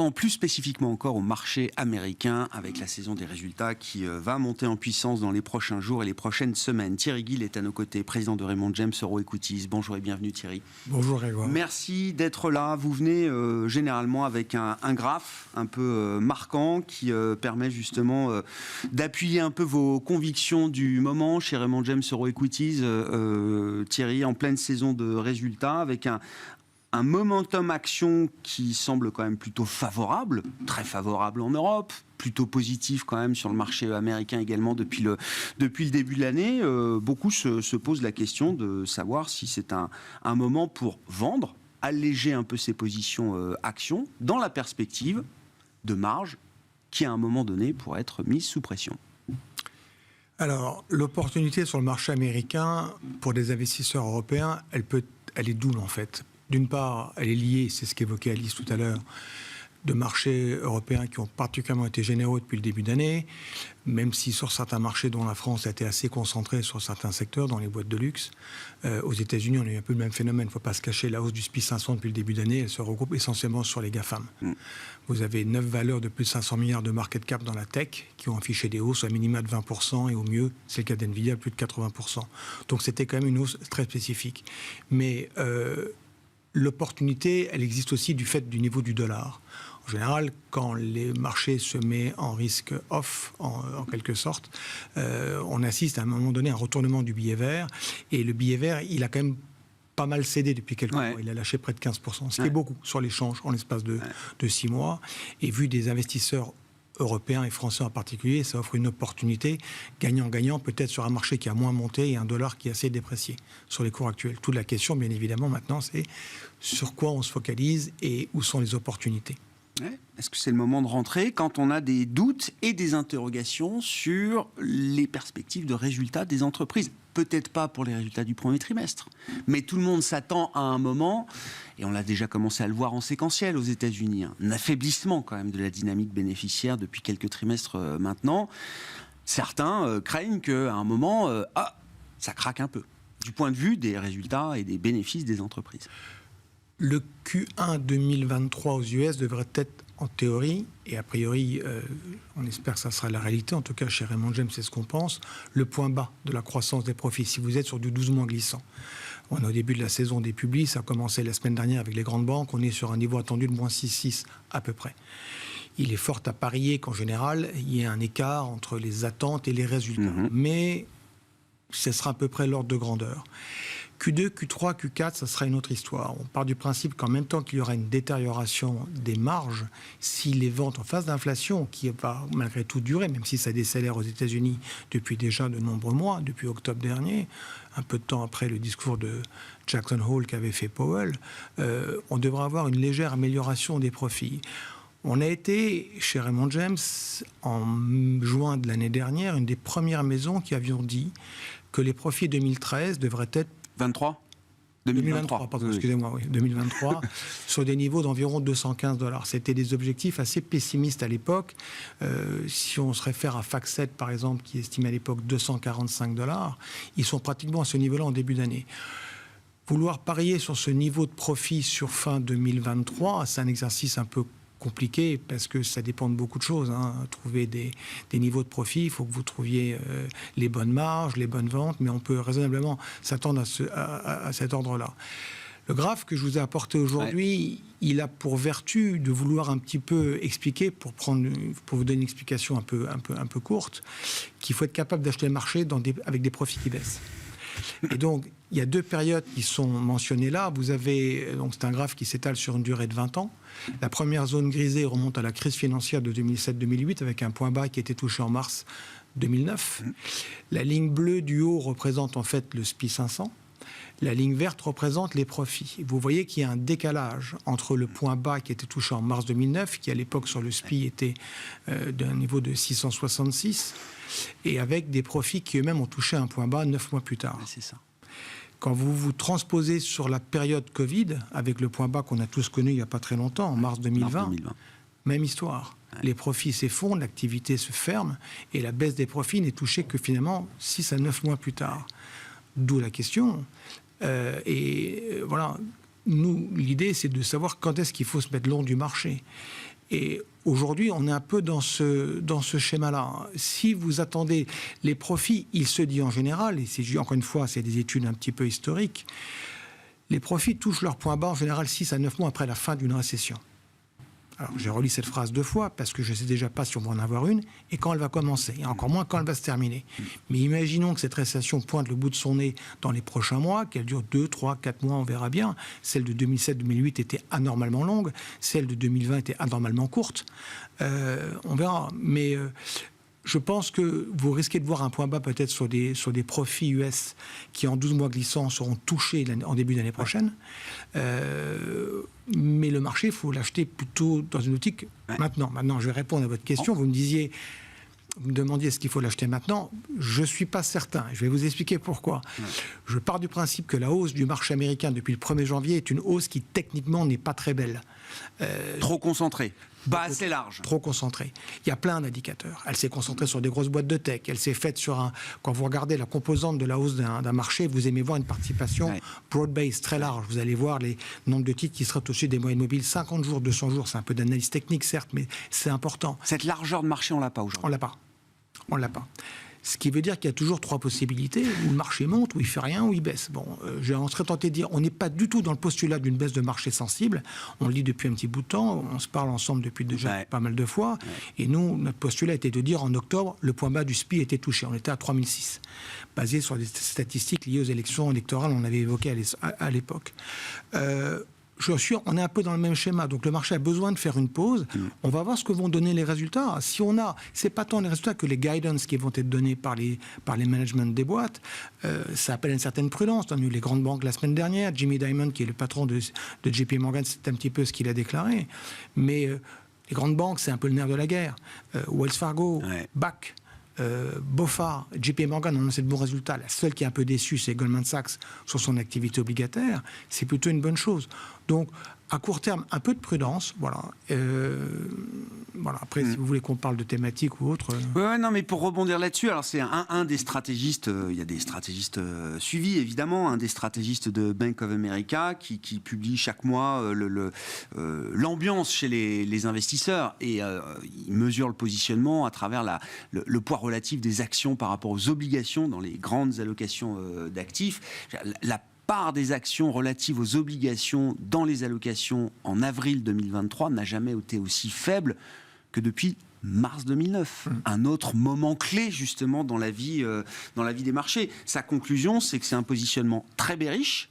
maintenant plus spécifiquement encore au marché américain avec la saison des résultats qui va monter en puissance dans les prochains jours et les prochaines semaines. Thierry Gill est à nos côtés, président de Raymond James Euro-Equities. Bonjour et bienvenue Thierry. Bonjour Grégoire. Merci d'être là. Vous venez généralement avec un graphe un peu marquant qui permet justement d'appuyer un peu vos convictions du moment chez Raymond James Euro-Equities. Thierry, en pleine saison de résultats avec un momentum action qui semble quand même plutôt favorable, très favorable en Europe, plutôt positif quand même sur le marché américain également depuis le début de l'année. Beaucoup se posent la question de savoir si c'est un moment pour vendre, alléger un peu ses positions actions, dans la perspective de marge qui à un moment donné pourrait être mise sous pression. Alors, l'opportunité sur le marché américain pour des investisseurs européens, elle est double en fait. D'une part, elle est liée, c'est ce qu'évoquait Alice tout à l'heure, de marchés européens qui ont particulièrement été généreux depuis le début d'année, même si sur certains marchés dont la France a été assez concentrée sur certains secteurs, dans les boîtes de luxe. Aux États-Unis, on a eu un peu le même phénomène, il ne faut pas se cacher, la hausse du SPI 500 depuis le début d'année, elle se regroupe essentiellement sur les GAFAM. Vous avez 9 valeurs de plus de 500 milliards de market cap dans la tech qui ont affiché des hausses à minima de 20% et au mieux, c'est le cas d'NVIDIA, plus de 80%. Donc c'était quand même une hausse très spécifique. Mais l'opportunité, elle existe aussi du fait du niveau du dollar. En général, quand les marchés se mettent en risque off, en quelque sorte, on assiste à un moment donné à un retournement du billet vert. Et le billet vert, il a quand même pas mal cédé depuis quelques mois. Il a lâché près de 15%, ce qui est beaucoup sur l'échange en l'espace de 6 mois. Et vu des investisseurs européens et français en particulier, ça offre une opportunité gagnant-gagnant, peut-être sur un marché qui a moins monté et un dollar qui est assez déprécié sur les cours actuels. Toute la question, bien évidemment, maintenant, c'est sur quoi on se focalise et où sont les opportunités. Est-ce que c'est le moment de rentrer quand on a des doutes et des interrogations sur les perspectives de résultats des entreprises ? Peut-être pas pour les résultats du premier trimestre, mais tout le monde s'attend à un moment, et on l'a déjà commencé à le voir en séquentiel aux États-Unis, un affaiblissement quand même de la dynamique bénéficiaire depuis quelques trimestres maintenant. Certains craignent qu'à un moment, ça craque un peu, du point de vue des résultats et des bénéfices des entreprises. Le Q1 2023 aux US devrait être, en théorie, et a priori, on espère que ça sera la réalité, en tout cas chez Raymond James, c'est ce qu'on pense, le point bas de la croissance des profits, si vous êtes sur du 12 mois glissant. On est au début de la saison des publis, ça a commencé la semaine dernière avec les grandes banques, on est sur un niveau attendu de moins 6,6 à peu près. Il est fort à parier qu'en général, il y ait un écart entre les attentes et les résultats. Mais ce sera à peu près l'ordre de grandeur. Q2, Q3, Q4, ça sera une autre histoire. On part du principe qu'en même temps qu'il y aura une détérioration des marges, si les ventes en phase d'inflation, qui va malgré tout durer, même si ça décélère aux États-Unis depuis déjà de nombreux mois, depuis octobre dernier, un peu de temps après le discours de Jackson Hole qu'avait fait Powell, on devrait avoir une légère amélioration des profits. On a été, chez Raymond James, en juin de l'année dernière, une des premières maisons qui avions dit que les profits 2013 devraient être 2023, pardon, excusez-moi, oui, 2023, sur des niveaux d'environ $215. C'était des objectifs assez pessimistes à l'époque. Si on se réfère à FactSet, par exemple, qui estimait à l'époque $245, ils sont pratiquement à ce niveau-là en début d'année. Vouloir parier sur ce niveau de profit sur fin 2023, c'est un exercice un peu compliqué parce que ça dépend de beaucoup de choses. Trouver des niveaux de profit, il faut que vous trouviez les bonnes marges, les bonnes ventes, mais on peut raisonnablement s'attendre à cet ordre-là. Le graphe que je vous ai apporté aujourd'hui, il a pour vertu de vouloir un petit peu expliquer, pour vous donner une explication un peu courte, qu'il faut être capable d'acheter le marché avec des profits qui baissent. Et donc, il y a deux périodes qui sont mentionnées là. Vous avez, donc c'est un graphe qui s'étale sur une durée de 20 ans. La première zone grisée remonte à la crise financière de 2007-2008 avec un point bas qui a été touché en mars 2009. La ligne bleue du haut représente en fait le SPI 500. La ligne verte représente les profits. Vous voyez qu'il y a un décalage entre le point bas qui a été touché en mars 2009, qui à l'époque sur le SPI était d'un niveau de 666, et avec des profits qui eux-mêmes ont touché un point bas 9 mois plus tard. C'est ça. Quand vous vous transposez sur la période Covid, avec le point bas qu'on a tous connu il n'y a pas très longtemps, en mars 2020, même histoire. Ouais. Les profits s'effondrent, l'activité se ferme, et la baisse des profits n'est touchée que finalement 6 à 9 mois plus tard. D'où la question. Voilà, nous, l'idée, c'est de savoir quand est-ce qu'il faut se mettre long du marché. Et aujourd'hui, on est un peu dans ce schéma-là. Si vous attendez les profits, il se dit en général, et c'est encore une fois, c'est des études un petit peu historiques, les profits touchent leur point bas en général 6 à 9 mois après la fin d'une récession. Alors, j'ai relu cette phrase 2 fois parce que je ne sais déjà pas si on va en avoir une et quand elle va commencer, et encore moins quand elle va se terminer. Mais imaginons que cette récession pointe le bout de son nez dans les prochains mois, qu'elle dure 2, 3, 4 mois, on verra bien. Celle de 2007-2008 était anormalement longue, celle de 2020 était anormalement courte. On verra. Mais je pense que vous risquez de voir un point bas peut-être sur des profits US qui, en 12 mois glissants, seront touchés en début d'année prochaine. Mais le marché, il faut l'acheter plutôt dans une optique maintenant. Maintenant, je vais répondre à votre question. Vous me demandiez est-ce qu'il faut l'acheter maintenant. Je ne suis pas certain. Je vais vous expliquer pourquoi. Je pars du principe que la hausse du marché américain depuis le 1er janvier est une hausse qui, techniquement, n'est pas très belle. Trop concentrée. Pas assez large. Trop concentrée. Il y a plein d'indicateurs. Elle s'est concentrée sur des grosses boîtes de tech. Elle s'est faite sur quand vous regardez la composante de la hausse d'un marché, vous aimez voir une participation broad-based, très large. Vous allez voir les nombres de titres qui seraient au-dessus des moyennes mobiles. 50 jours, 200 jours, c'est un peu d'analyse technique, certes, mais c'est important. Cette largeur de marché, on l'a pas aujourd'hui. On l'a pas. Ce qui veut dire qu'il y a toujours 3 possibilités, où le marché monte, où il fait rien, où il baisse. Bon, on serait tenté de dire, on n'est pas du tout dans le postulat d'une baisse de marché sensible. On le dit depuis un petit bout de temps, on se parle ensemble depuis déjà pas mal de fois. Et nous, notre postulat était de dire, en octobre, le point bas du SPI était touché. On était à 3006, basé sur des statistiques liées aux élections électorales, on avait évoqué à l'époque. On est un peu dans le même schéma, donc le marché a besoin de faire une pause. On va voir ce que vont donner les résultats. Si c'est pas tant les résultats que les guidance qui vont être donnés par les managements des boîtes. Ça appelle une certaine prudence. On a eu les grandes banques la semaine dernière. Jimmy Dimon, qui est le patron de JP Morgan, c'est un petit peu ce qu'il a déclaré. Mais les grandes banques, c'est un peu le nerf de la guerre. Wells Fargo, BAC. BofA, JP Morgan ont annoncé de bons résultats. La seule qui est un peu déçue, c'est Goldman Sachs sur son activité obligataire. C'est plutôt une bonne chose. Donc, à court terme, un peu de prudence. Voilà. Après, si vous voulez qu'on parle de thématiques ou autre. Non, mais pour rebondir là-dessus, alors c'est un des stratégistes. Il y a des stratégistes suivis, évidemment, un des stratégistes de Bank of America qui publie chaque mois l'ambiance chez les investisseurs et il mesure le positionnement à travers le poids relatif des actions par rapport aux obligations dans les grandes allocations d'actifs. La part des actions relatives aux obligations dans les allocations en avril 2023 n'a jamais été aussi faible que depuis mars 2009. Un autre moment clé, justement, dans la vie des marchés. Sa conclusion, c'est que c'est un positionnement très bearish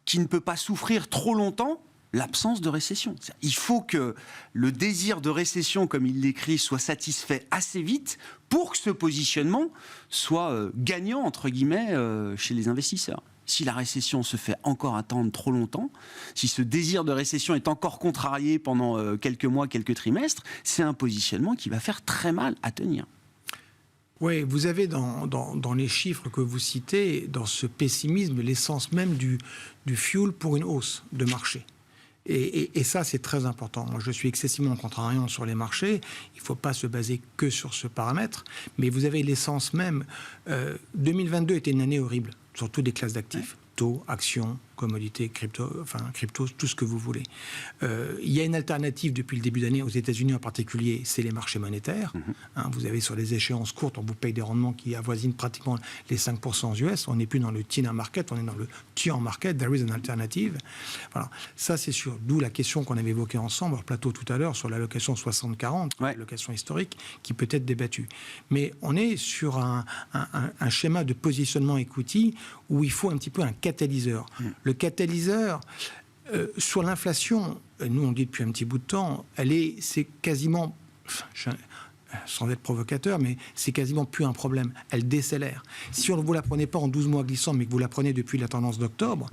qui ne peut pas souffrir trop longtemps l'absence de récession. Il faut que le désir de récession, comme il l'écrit, soit satisfait assez vite pour que ce positionnement soit gagnant, entre guillemets, chez les investisseurs. Si la récession se fait encore attendre trop longtemps, si ce désir de récession est encore contrarié pendant quelques mois, quelques trimestres, c'est un positionnement qui va faire très mal à tenir. Oui, vous avez dans les chiffres que vous citez, dans ce pessimisme, l'essence même du fuel pour une hausse de marché. Et ça, c'est très important. Moi, je suis excessivement contrariant sur les marchés. Il ne faut pas se baser que sur ce paramètre. Mais vous avez l'essence même. 2022 était une année horrible sur toutes les classes d'actifs. Taux, actions, commodités, crypto, tout ce que vous voulez. Il y a une alternative depuis le début d'année aux États-Unis en particulier, c'est les marchés monétaires. Vous avez sur les échéances courtes, on vous paye des rendements qui avoisinent pratiquement les 5% aux US. On n'est plus dans le TINA market, on est dans le TIAN market. There is an alternative. Voilà, ça c'est sûr. D'où la question qu'on avait évoquée ensemble, hors plateau tout à l'heure, sur l'allocation 60-40, l'allocation historique, qui peut être débattue. Mais on est sur un schéma de positionnement equity où il faut un petit peu un catalyseur. Le catalyseur, sur l'inflation, nous on dit depuis un petit bout de temps, c'est quasiment, sans être provocateur, mais c'est quasiment plus un problème. Elle décélère. Si vous ne la prenez pas en 12 mois glissants, mais que vous la prenez depuis la tendance d'octobre,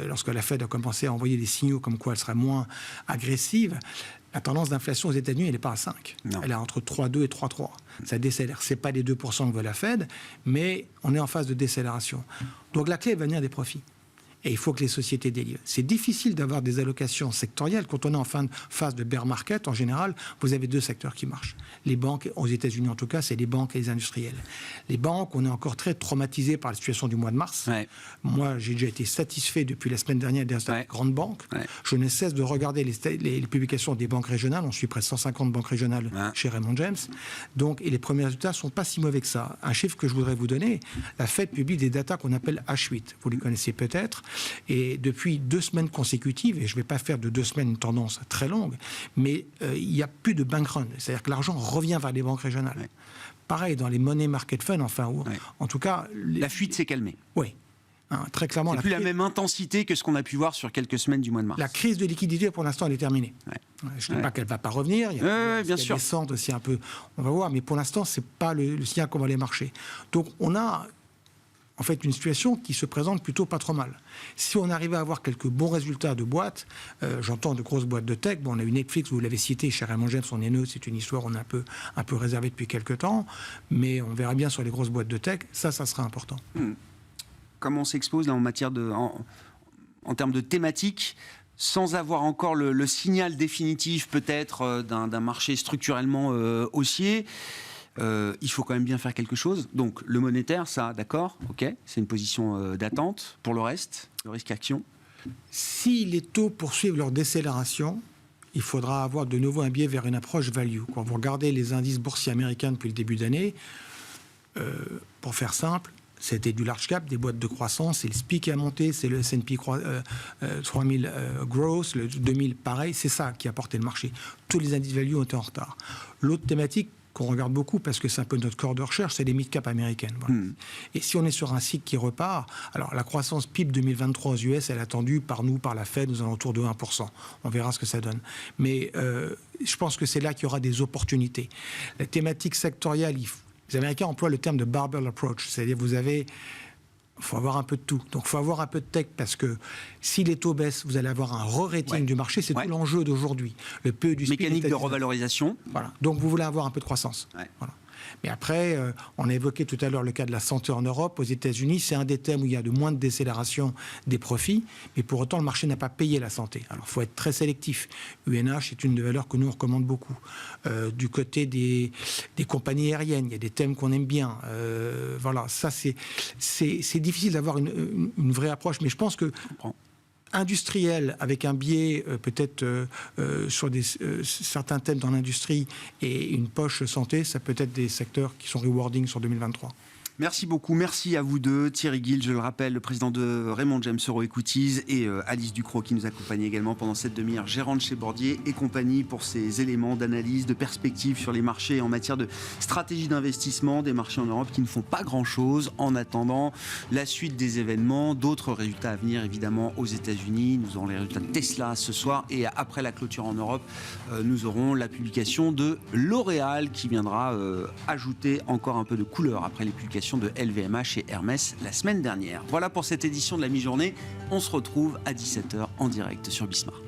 lorsque la Fed a commencé à envoyer des signaux comme quoi elle serait moins agressive, la tendance d'inflation aux États-Unis, elle n'est pas à 5. Non. Elle est entre 3,2 et 3,3. Ça décélère. Ce n'est pas les 2% que veut la Fed, mais on est en phase de décélération. Donc la clé va venir des profits. et il faut que les sociétés délivrent. C'est difficile d'avoir des allocations sectorielles. Quand on est en phase de bear market, en général, vous avez deux secteurs qui marchent. Les banques, aux États-Unis en tout cas, c'est les banques et les industriels. Les banques, on est encore très traumatisé par la situation du mois de mars. Ouais. Moi, j'ai déjà été satisfait depuis la semaine dernière des grandes banques. Ouais. Je ne cesse de regarder les publications des banques régionales. On suit près de 150 banques régionales chez Raymond James. Donc, et les premiers résultats ne sont pas si mauvais que ça. Un chiffre que je voudrais vous donner, la Fed publie des datas qu'on appelle H8. Vous les connaissez peut-être. Et depuis 2 semaines consécutives, et je ne vais pas faire de 2 semaines une tendance très longue, mais il n'y a plus de bank run. C'est-à-dire que l'argent revient vers les banques régionales. Ouais. Pareil, dans les money market funds, enfin, en tout cas... La fuite s'est calmée. Oui. Hein, très clairement, c'est plus la même intensité que ce qu'on a pu voir sur quelques semaines du mois de mars. La crise de liquidité, pour l'instant, elle est terminée. Ouais. Je ne dis pas qu'elle ne va pas revenir. Il y a bien sûr. Descente aussi un peu. On va voir, mais pour l'instant, ce n'est pas le signal qu'on va aller marcher. Donc, on a en fait une situation qui se présente plutôt pas trop mal. Si on arrivait à avoir quelques bons résultats de boîtes, j'entends de grosses boîtes de tech. Bon, on a eu Netflix, vous l'avez cité, chez Raymond James, on est neutre, c'est une histoire on a un peu réservée depuis quelques temps, mais on verra bien sur les grosses boîtes de tech, ça sera important. Comment on s'expose là, en matière en termes de thématiques, sans avoir encore le signal définitif peut-être d'un marché structurellement haussier, il faut quand même bien faire quelque chose. Donc le monétaire, ça, d'accord, ok, c'est une position d'attente. Pour le reste, le risque action. Si les taux poursuivent leur décélération, il faudra avoir de nouveau un biais vers une approche value. Quand vous regardez les indices boursiers américains depuis le début d'année, pour faire simple, c'était du large cap, des boîtes de croissance, c'est le SPI qui a monté, c'est le S&P 3000 Growth, le 2000 pareil, c'est ça qui a porté le marché. Tous les indices value ont été en retard. L'autre thématique qu'on regarde beaucoup, parce que c'est un peu notre corps de recherche, c'est les mid-cap américaines. Voilà. Et si on est sur un cycle qui repart, alors la croissance PIB 2023 aux US, elle est attendue par nous, par la Fed, aux alentours de 1%. On verra ce que ça donne. Mais je pense que c'est là qu'il y aura des opportunités. La thématique sectorielle, les Américains emploient le terme de barbell approach, c'est-à-dire il faut avoir un peu de tout. Donc il faut avoir un peu de tech, parce que si les taux baissent, vous allez avoir un re-rating du marché, c'est tout l'enjeu d'aujourd'hui. Le PE du SPI mécanique de revalorisation. Voilà. Donc vous voulez avoir un peu de croissance. Voilà. Mais après, on a évoqué tout à l'heure le cas de la santé en Europe. Aux États-Unis, c'est un des thèmes où il y a de moins de décélération des profits, mais pour autant, le marché n'a pas payé la santé. Alors, il faut être très sélectif. UNH est une des valeurs que nous, on recommande beaucoup. Du côté des compagnies aériennes, il y a des thèmes qu'on aime bien. Voilà, ça, c'est difficile d'avoir une vraie approche, mais je pense que... industriel, avec un biais peut-être sur certains thèmes dans l'industrie et une poche santé, ça peut être des secteurs qui sont rewarding sur 2023. Merci beaucoup, merci à vous deux. Thierry Gill, je le rappelle, le président de Raymond James Euro Equities, et Alice Ducrot qui nous accompagne également pendant cette demi-heure, gérante chez Bordier et compagnie, pour ces éléments d'analyse, de perspective sur les marchés en matière de stratégie d'investissement des marchés en Europe qui ne font pas grand-chose en attendant la suite des événements, d'autres résultats à venir évidemment aux États-Unis. Nous aurons les résultats de Tesla ce soir, et après la clôture en Europe, nous aurons la publication de L'Oréal qui viendra ajouter encore un peu de couleur après les publications de LVMH et Hermès la semaine dernière. Voilà pour cette édition de la mi-journée. On se retrouve à 17h en direct sur Bismart.